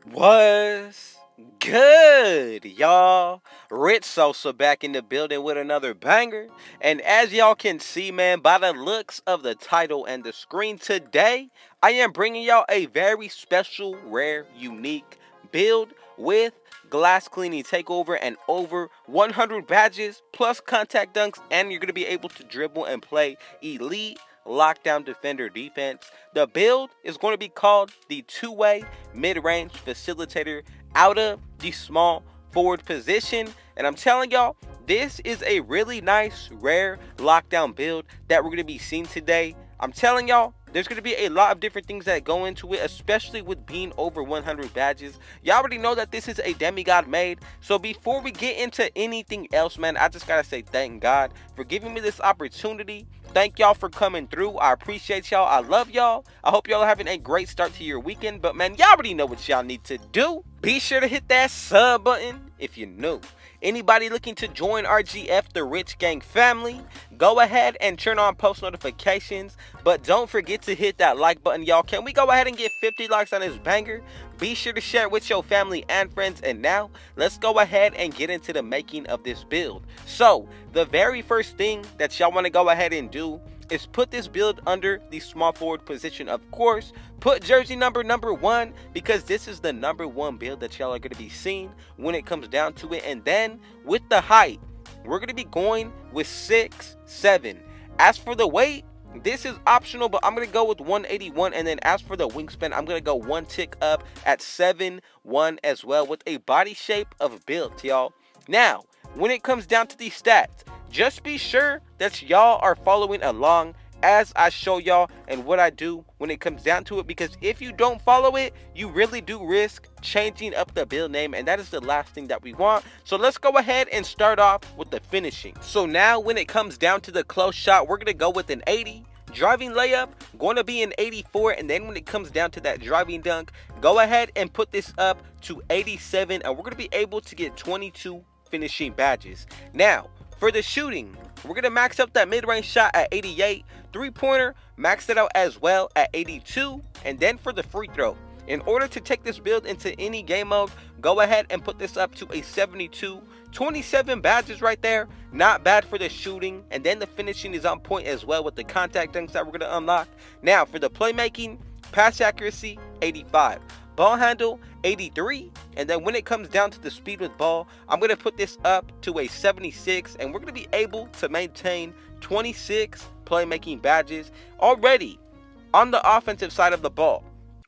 What's good, y'all? Rich Sosa back in the building with another banger. And as y'all can see, man, by the looks of the title and the screen today, I am bringing y'all a very special, rare, unique build with glass cleaning takeover and over 100 badges plus contact dunks, and you're going to be able to dribble and play elite lockdown defender defense. The build is going to be called the two-way mid-range facilitator out of the small forward position. And I'm telling y'all, this is a really nice, rare lockdown build that we're going to be seeing today. I'm telling y'all, there's going to be a lot of different things that go into it, especially with being over 100 badges. Y'all already know that this is a demigod made. So before we get into anything else, man, I just got to say thank God for giving me this opportunity. Thank y'all for coming through. I appreciate y'all. I love y'all. I hope y'all are having a great start to your weekend. But man, y'all already know what y'all need to do. Be sure to hit that sub button if you're new. Anybody looking to join RGF, the Rich Gang family, go ahead and turn on post notifications. But don't forget to hit that like button, y'all. Can we go ahead and get 50 likes on this banger? Be sure to share it with your family and friends. And now, let's go ahead and get into the making of this build. So, the very first thing that y'all want to go ahead and do is put this build under the small forward position. Of course, put jersey number 1 because this is the #1 build that y'all are going to be seeing when it comes down to it. And then with the height, we're going to be going with 6'7". As for the weight, this is optional, but I'm going to go with 181. And then as for the wingspan, I'm going to go one tick up at 7'1" as well, with a body shape of build, y'all. Now, when it comes down to these stats, just be sure that y'all are following along as I show y'all and what I do when it comes down to it, because if you don't follow it, you really do risk changing up the build name, and that is the last thing that we want. So let's go ahead and start off with the finishing. So now when it comes down to the close shot, we're going to go with an 80. Driving layup, going to be an 84, and then when it comes down to that driving dunk, go ahead and put this up to 87, and we're going to be able to get 22 finishing badges. Now, for the shooting, we're going to max up that mid-range shot at 88. Three-pointer, max it out as well at 82. And then for the free throw, in order to take this build into any game mode, go ahead and put this up to a 72. 27 badges right there. Not bad for the shooting. And then the finishing is on point as well with the contact dunks that we're going to unlock. Now, for the playmaking, pass accuracy, 85. Ball handle, 83. And then when it comes down to the speed with ball, I'm going to put this up to a 76. And we're going to be able to maintain 26 playmaking badges. Already on the offensive side of the ball,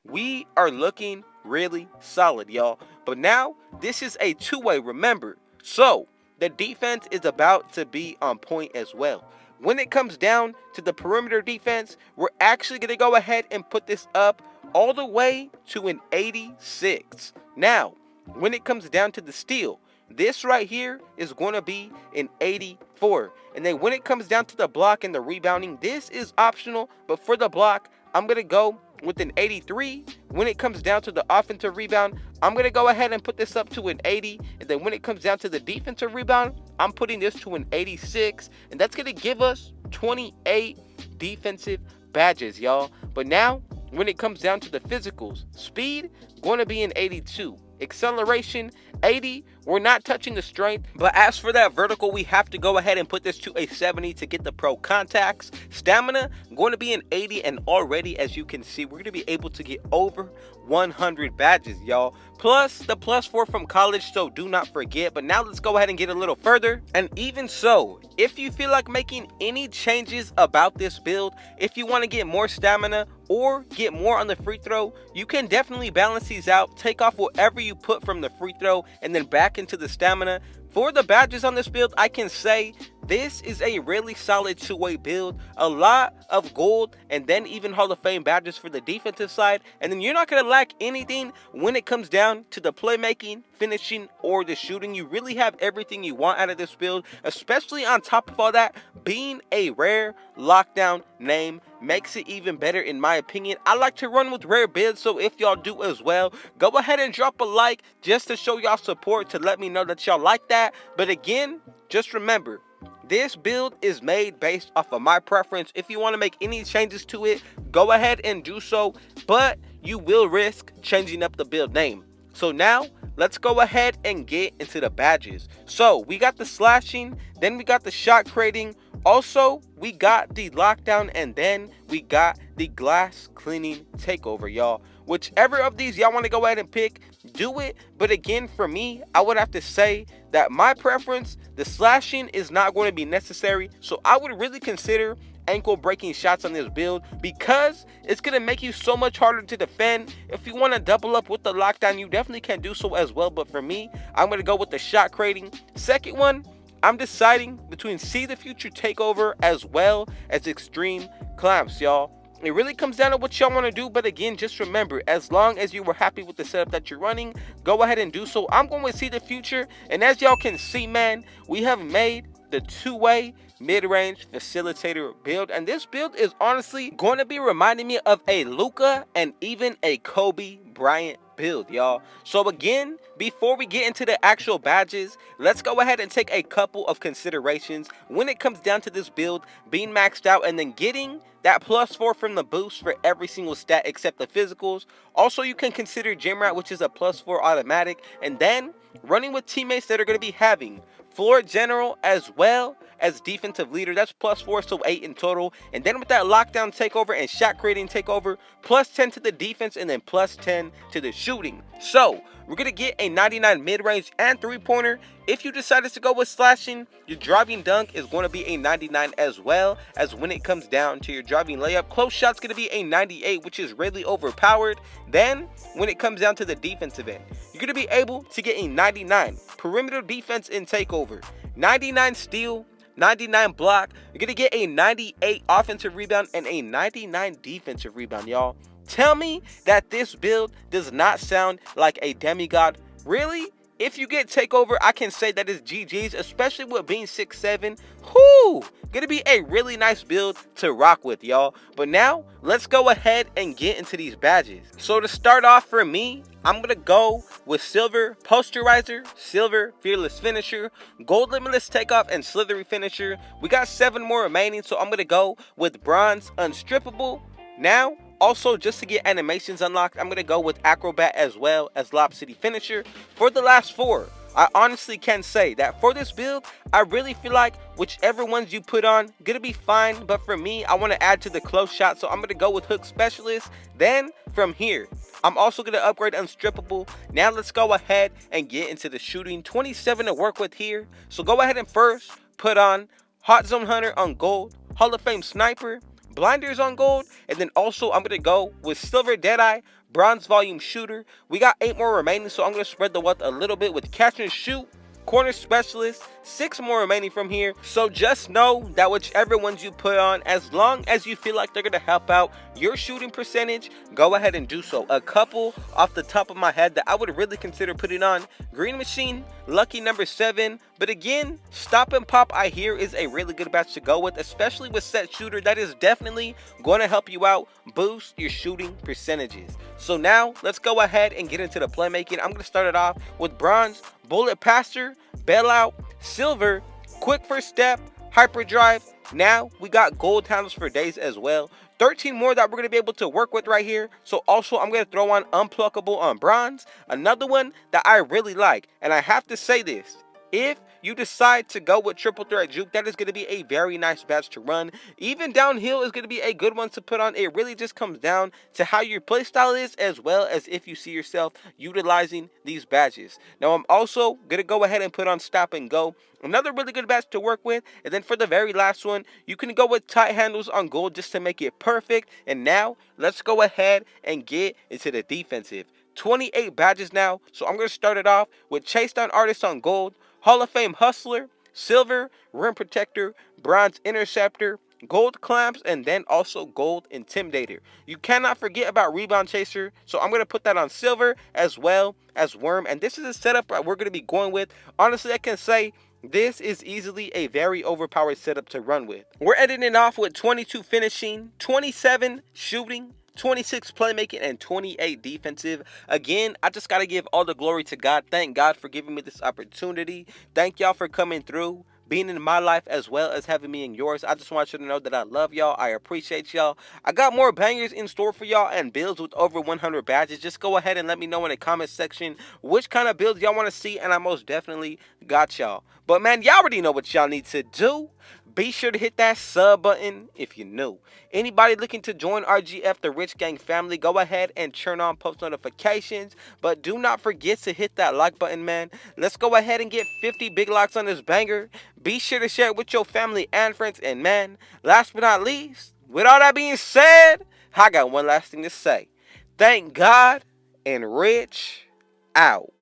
we are looking really solid, y'all. But now, this is a two-way, remember. So, the defense is about to be on point as well. When it comes down to the perimeter defense, we're actually going to go ahead and put this up all the way to an 86. Now, when it comes down to the steal, this right here is going to be an 84. And then when it comes down to the block and the rebounding, this is optional. But for the block, I'm going to go with an 83. When it comes down to the offensive rebound, I'm going to go ahead and put this up to an 80. And then when it comes down to the defensive rebound, I'm putting this to an 86. And that's going to give us 28 defensive badges, y'all. But now, when it comes down to the physicals, speed, going to be an 82. Acceleration, 80. We're not touching the strength. But as for that vertical, we have to go ahead and put this to a 70 to get the pro contacts. Stamina, going to be an 80. And already, as you can see, we're going to be able to get over 100 badges, y'all. Plus the +4 from college, so do not forget. But now let's go ahead and get a little further. And even so, if you feel like making any changes about this build, if you want to get more stamina or get more on the free throw, you can definitely balance these out. Take off whatever you put from the free throw and then back into the stamina. For the badges on this build, I can say this is a really solid two-way build. A lot of gold and then even Hall of Fame badges for the defensive side. And then you're not going to lack anything when it comes down to the playmaking, finishing, or the shooting. You really have everything you want out of this build, especially on top of all that, being a rare lockdown name makes it even better in my opinion. I like to run with rare builds, so if y'all do as well, go ahead and drop a like just to show y'all support, to let me know that y'all like that. But again, just remember, this build is made based off of my preference. If you want to make any changes to it, go ahead and do so, but you will risk changing up the build name. So now let's go ahead and get into the badges. So we got the slashing, then we got the shot creating, also we got the lockdown, and then we got the glass cleaning takeover, y'all. Whichever of these y'all want to go ahead and pick, do it. But again, for me, I would have to say that my preference, the slashing is not going to be necessary. So I would really consider ankle breaking shots on this build, because it's going to make you so much harder to defend. If you want to double up with the lockdown, you definitely can do so as well. But for me, I'm going to go with the shot creating. Second one, I'm deciding between See the Future Takeover as well as Extreme Clamps, y'all. It really comes down to what y'all want to do, but again, just remember, as long as you were happy with the setup that you're running, go ahead and do so. I'm going to See the Future, and as y'all can see, man, we have made the two-way mid-range facilitator build, and this build is honestly going to be reminding me of a LUKA and even a Kobe Bryant build, y'all. So again, before we get into the actual badges, let's go ahead and take a couple of considerations when it comes down to this build being maxed out and then getting that +4 from the boost for every single stat except the physicals. Also, you can consider gym rat, which is a +4 automatic, and then running with teammates that are going to be having floor general as well as defensive leader. That's +4, so 8 in total. And then with that lockdown takeover and shot creating takeover, +10 to the defense and then +10 to the shooting. So we're going to get a 99 mid-range and three-pointer. If you decided to go with slashing, your driving dunk is going to be a 99, as well as when it comes down to your driving layup, close shot's going to be a 98, which is really overpowered. Then when it comes down to the defensive end, you're going to be able to get a 99 perimeter defense in takeover, 99 steal, 99 block. You're going to get a 98 offensive rebound and a 99 defensive rebound, y'all. Tell me that this build does not sound like a demigod. Really? If you get takeover, I can say that it's GG's, especially with being 6'7". Whoo! Gonna be a really nice build to rock with, y'all. But now, let's go ahead and get into these badges. So to start off for me, I'm gonna go with Silver Posterizer, Silver Fearless Finisher, Gold Limitless Takeoff, and Slithery Finisher. We got 7 more remaining, so I'm gonna go with Bronze Unstrippable. Now, also, just to get animations unlocked, I'm going to go with Acrobat as well as Lob City Finisher. For the last 4, I honestly can say that for this build, I really feel like whichever ones you put on, gonna be fine. But for me, I want to add to the close shot, so I'm going to go with Hook Specialist. Then, from here, I'm also going to upgrade Unstrippable. Now, let's go ahead and get into the shooting. 27 to work with here. So, go ahead and first put on Hot Zone Hunter on Gold, Hall of Fame Sniper, Blinders on Gold, and then also I'm going to go with Silver Deadeye, Bronze Volume Shooter. We got 8 more remaining, so I'm going to spread the wealth a little bit with Catch and Shoot, Corner Specialist, 6 more remaining from here. So just know that whichever ones you put on, as long as you feel like they're going to help out your shooting percentage, go ahead and do so. A couple off the top of my head that I would really consider putting on: Green Machine, Lucky number 7. But again, Stop and Pop, I hear, is a really good batch to go with, especially with Set Shooter. That is definitely going to help you out, boost your shooting percentages. So now let's go ahead and get into the playmaking. I'm going to start it off with Bronze Bullet Passer, Bailout, Silver Quick First Step, Hyperdrive. Now we got Gold Handles for days as well. 13 more that we're going to be able to work with right here. So also I'm going to throw on Unpluckable on Bronze. Another one that I really like, and I have to say this, if you decide to go with Triple Threat Juke, that is going to be a very nice badge to run. Even downhill is going to be a good one to put on. It really just comes down to how your playstyle is, as well as if you see yourself utilizing these badges. Now I'm also going to go ahead and put on Stop and Go, another really good badge to work with. And then for the very last one, you can go with Tight Handles on Gold just to make it perfect. And now let's go ahead and get into the defensive. 28 badges now, so I'm going to start it off with Chase Down Artist on Gold, Hall of Fame Hustler, Silver Rim Protector, Bronze Interceptor, Gold Clamps, and then also Gold Intimidator. You cannot forget about Rebound Chaser, so I'm going to put that on Silver as well as Worm. And this is a setup that we're going to be going with. Honestly, I can say this is easily a very overpowered setup to run with. We're ending it off with 22 finishing, 27 shooting, 26 playmaking, and 28 defensive. Again, I just got to give all the glory to God. Thank God for giving me this opportunity. Thank y'all for coming through, being in my life as well as having me in yours. I just want you to know that I love y'all. I appreciate y'all. I got more bangers in store for y'all and builds with over 100 badges. Just go ahead and let me know in the comment section which kind of builds y'all want to see, and I most definitely got y'all. But man, y'all already know what y'all need to do. Be sure to hit that sub button if you're new. Anybody looking to join RGF, the Rich Gang family, go ahead and turn on post notifications. But do not forget to hit that like button, man. Let's go ahead and get 50 big likes on this banger. Be sure to share it with your family and friends. And man, last but not least, with all that being said, I got one last thing to say. Thank God and Rich out.